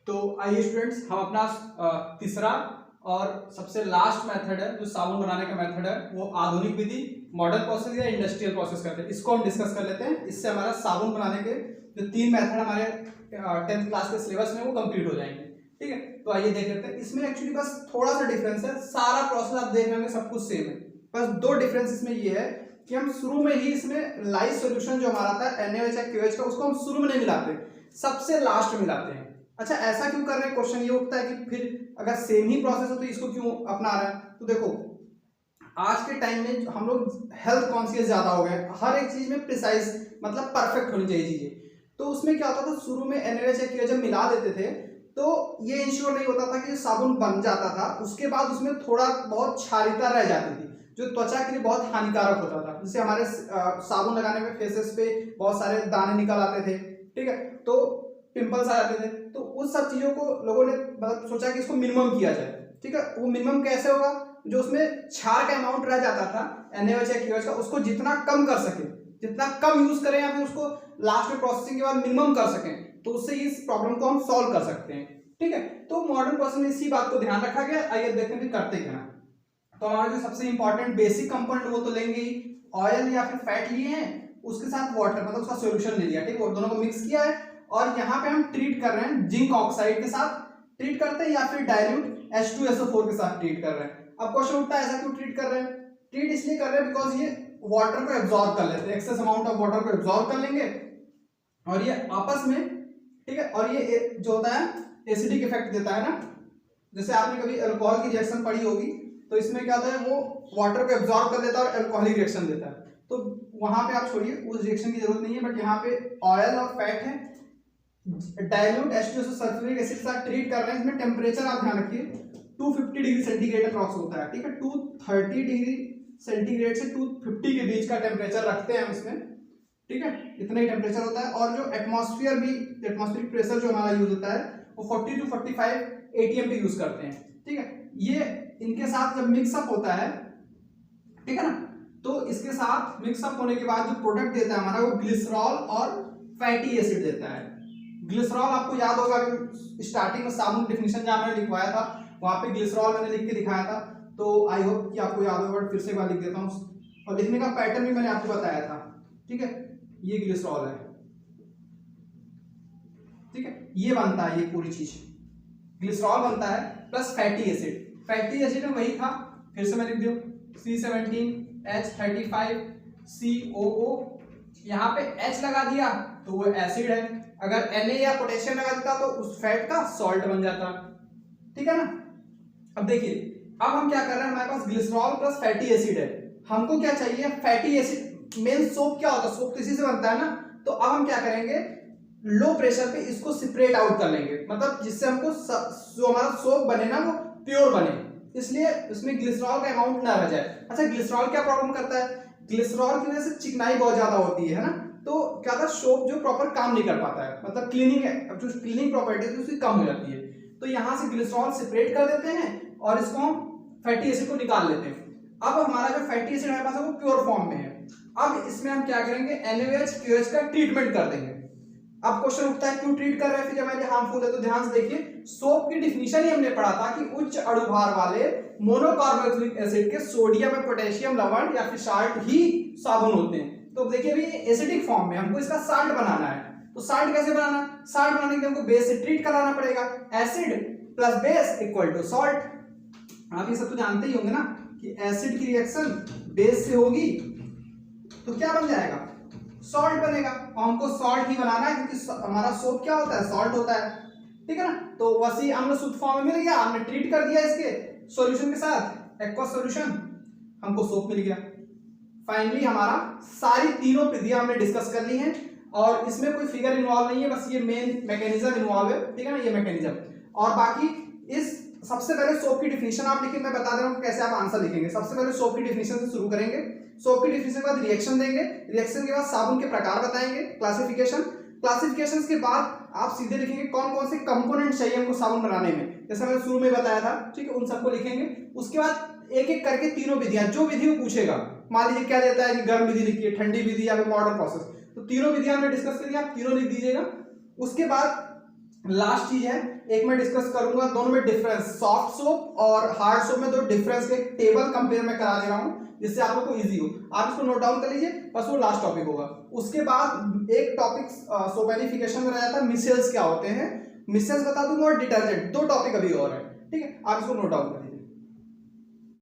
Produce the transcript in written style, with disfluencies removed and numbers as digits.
तो आइए स्टूडेंट्स, हम अपना तीसरा और सबसे लास्ट मेथड है जो साबुन बनाने का मेथड है, वो आधुनिक विधि, मॉडर्न प्रोसेस या इंडस्ट्रियल प्रोसेस करते हैं। इसको हम डिस्कस कर लेते हैं। इससे हमारा साबुन बनाने के जो 3 मेथड हमारे 10th क्लास के सिलेबस में वो कंप्लीट हो जाएंगे। ठीक है, तो आइए देख लेते हैं। इसमें एक्चुअली बस थोड़ा सा डिफरेंस है, सारा प्रोसेस आप देख रहे होंगे सब कुछ सेम है। बस 2 डिफरेंस इसमें ये है कि हम शुरू में ही इसमें लाइव सोल्यूशन जो हमारा था NaOH या KOH का, उसको हम शुरू में नहीं मिलाते, सबसे लास्ट में मिलाते हैं। अच्छा, ऐसा क्यों कर रहे हैं? क्वेश्चन ये उठता है कि फिर अगर सेम ही प्रोसेस हो तो इसको क्यों अपना रहे हैं? तो देखो, आज के टाइम में हम लोग हेल्थ कॉन्शियस ज्यादा हो गए, हर एक चीज में प्रिसाइज मतलब परफेक्ट होनी चाहिए चीजें। तो उसमें क्या होता था, शुरू में NaOH या KOH जब मिला देते थे तो ये इंश्योर नहीं होता था कि जो साबुन बन जाता था उसके बाद उसमें थोड़ा बहुत क्षारीयता रह जाती थी, जो त्वचा के लिए बहुत हानिकारक होता था। जैसे हमारे साबुन लगाने में फेसेस पे बहुत सारे दाने निकल आते थे, ठीक है, तो पिंपल्स आ जाते थे। तो उस सब चीजों को लोगों ने मतलब सोचा कि इसको मिनिमम किया जाए। ठीक है, वो मिनिमम कैसे होगा? जो उसमें क्षार का अमाउंट रह जाता था NaOH या KOH का, उसको जितना कम कर सके, जितना कम यूज करें या फिर उसको लास्ट में प्रोसेसिंग के बाद मिनिमम कर सकें, तो उससे इस प्रॉब्लम को हम सॉल्व कर सकते हैं। ठीक है, तो मॉडर्न प्रोसेस में इसी बात को ध्यान रखा गया। आइए देखते हैं करते क्या। तो हमारा जो सबसे इंपॉर्टेंट बेसिक कंपोनेंट वो तो लेंगे ही, ऑयल या फिर फैट लिए हैं, उसके साथ वाटर मतलब उसका सॉल्यूशन ले लिया। ठीक है, दोनों को मिक्स किया है और यहाँ पे हम ट्रीट कर रहे हैं जिंक ऑक्साइड के साथ ट्रीट करते हैं या फिर डाइल्यूट H2SO4 के साथ ट्रीट कर रहे हैं। अब क्वेश्चन उठता है ऐसा क्यों ट्रीट कर रहे हैं? ट्रीट इसलिए कर रहे हैं बिकॉज ये वाटर को एब्जॉर्ब कर लेते हैं, एक्सेस अमाउंट ऑफ वाटर को एब्जॉर्ब कर लेंगे और ये आपस में, ठीक है, और ये जो होता है एसिडिक इफेक्ट देता है ना। जैसे आपने कभी अल्कोहल की रिएक्शन पढ़ी होगी, तो इसमें क्या होता है, वो वाटर को एब्जॉर्ब कर लेता है और अल्कोहलिक रिएक्शन देता है। तो वहां पे आप छोड़िए, उस रिएक्शन की जरूरत नहीं है, बट यहाँ पे ऑयल और फैट है, डाइल्यूट H2SO सल्फ्यूरिक एसिड के साथ ट्रीट कर रहे हैं। इसमें टेम्परेचर आप ध्यान रखिए 250 डिग्री सेंटीग्रेड अप्रॉक्स होता है। ठीक है, 230 डिग्री सेंटीग्रेड से 250 के बीच का टेम्परेचर रखते हैं हम इसमें। ठीक है, इतना ही टेम्परेचर होता है। और जो एटमॉस्फेयर भी, एटमॉस्फेरिक प्रेशर जो हमारा यूज होता है वो 40 to 45 ATM पे यूज करते हैं। ठीक है, ये इनके साथ जब मिक्सअप होता है, ठीक है ना, तो इसके साथ मिक्सअप होने के बाद जो प्रोडक्ट देता है हमारा, वो ग्लिसरॉल और फैटी एसिड देता है। ग्लिसरॉल आपको याद होगा, स्टार्टिंग में साबुन डिफिनीशन जहां मैंने लिखवाया था वहां पे ग्लिसरॉल मैंने लिख के दिखाया था, तो आई होप कि आपको याद होगा, फिर से एक बार लिख देता हूँ। और लिखने का पैटर्न भी मैंने आपको बताया था। ठीक है, ये ग्लिसरॉल है, ठीक है, ये बनता है, ये पूरी चीज ग्लिसरॉल बनता है plus fatty acid. Fatty acid में वही था, फिर से मैं लिख दूं C17H35COO, यहाँ पे H लगा दिया तो वो एसिड है, अगर Na या पोटेशियम लगा देता तो उस फैट का सॉल्ट बन जाता। ठीक है ना। अब देखिए, अब हम क्या कर रहे हैं, हमारे पास ग्लिसरॉल प्लस फैटी एसिड है, हमको क्या चाहिए, फैटी एसिड। मेन सोप क्या होता है, सोप तो इसी से बनता है ना। तो अब हम क्या करेंगे, लो प्रेशर पे इसको सेपरेट आउट कर लेंगे, मतलब जिससे हमको जो हमारा सोप बने ना वो प्योर बने, इसलिए उसमें ग्लिसरॉल का अमाउंट ना रह जाए। अच्छा, ग्लिसरॉल क्या प्रॉब्लम करता है? ग्लिसरॉल की वजह से चिकनाई बहुत ज्यादा होती है ना, तो क्या होता है, सोप जो प्रॉपर काम नहीं कर पाता है, मतलब क्लीनिंग, जो क्लीनिंग प्रॉपर्टी है उसकी कम हो जाती है। तो यहाँ से ग्लिसरॉल सेपरेट कर देते हैं और इसको हम फैटी एसिड को निकाल लेते हैं। अब हमारा जो फैटी एसिड हमारे पास है वो प्योर फॉर्म में है। अब इसमें हम क्या करेंगे, NaOH KOH का ट्रीटमेंट कर देंगे। अब क्वेश्चन उठता है क्यों ट्रीट कर रहे हैं, फिर हमारे हार्मफुल है? तो ध्यान से देखिए, सोप की डिफिनीशन ही हमने पढ़ा था कि उच्च अणुभार वाले मोनोकार्बोक्सिलिक एसिड के सोडियम और पोटेशियम लवण या फिर साल्ट ही साबुन होते हैं। तो देखिए अभी एसिडिक फॉर्म में हमको इसका साल्ट बनाना है, तो साल्ट कैसे बनाना है? साल्ट बनाने के लिए हमको बेस से ट्रीट कराना पड़ेगा, acid plus base equal to salt. आप ये सब तो जानते ही होंगे ना कि एसिड की रिएक्शन बेस से होगी तो क्या बन जाएगा, सॉल्ट बनेगा। और हमको सॉल्ट ही बनाना है क्योंकि हमारा सोप क्या होता है, सॉल्ट होता है। ठीक है ना, तो वसी अम्ल शुद्ध फॉर्म में मिल गया, हमने ट्रीट कर दिया इसके सॉल्यूशन के साथ, एक्वस सॉल्यूशन, हमको सोप मिल गया। फाइनली हमारा सारी तीनों विधियां हमने डिस्कस कर ली हैं और इसमें कोई फिगर इन्वॉल्व नहीं है, बस ये मेन मैकेनिज्म इन्वॉल्व है। ठीक है ना, ये मैकेनिज्म। और बाकी इस सबसे पहले सोप की डिफिनीशन आप लिखिए, मैं बता दे रहा हूं कैसे आप आंसर लिखेंगे। सबसे पहले सोप की डिफिनीशन से शुरू करेंगे, सोप की डिफिनीशन के बाद रिएक्शन देंगे, रिएक्शन के बाद साबुन के प्रकार बताएंगे, क्लासिफिकेशन, क्लासिफिकेशन के बाद आप सीधे लिखेंगे कौन कौन से कंपोनेंट चाहिए हमको साबुन बनाने में, जैसे मैंने शुरू में बताया था। ठीक है, उन सबको लिखेंगे। उसके बाद एक एक करके तीनों विधियां, जो विधि वो पूछेगा, मान लीजिए क्या देता है कि गर्म विधि लिखिए, ठंडी विधि या फिर मॉडर्न प्रोसेस, तो तीनों विधियां हमने डिस्कस कर दी, आप तीनों लिख दीजिएगा। उसके बाद लास्ट चीज है, एक मैं डिस्कस करूंगा दोनों में डिफरेंस, सॉफ्ट सोप और हार्ड सोप में दो डिफरेंस के टेबल कंपेयर में करा दे रहा हूं जिससे आप लोग को इजी हो। आप इसको नोट डाउन कर लीजिए, बस वो लास्ट टॉपिक होगा। उसके बाद एक टॉपिक सोपेनिफिकेशन में रह जाता है, मिसेल्स क्या होते हैं, मिसेल्स बता दूंगा और डिटर्जेंट, दो टॉपिक अभी और है, ठीक है, आप इसको नोट डाउन कर लीजिए।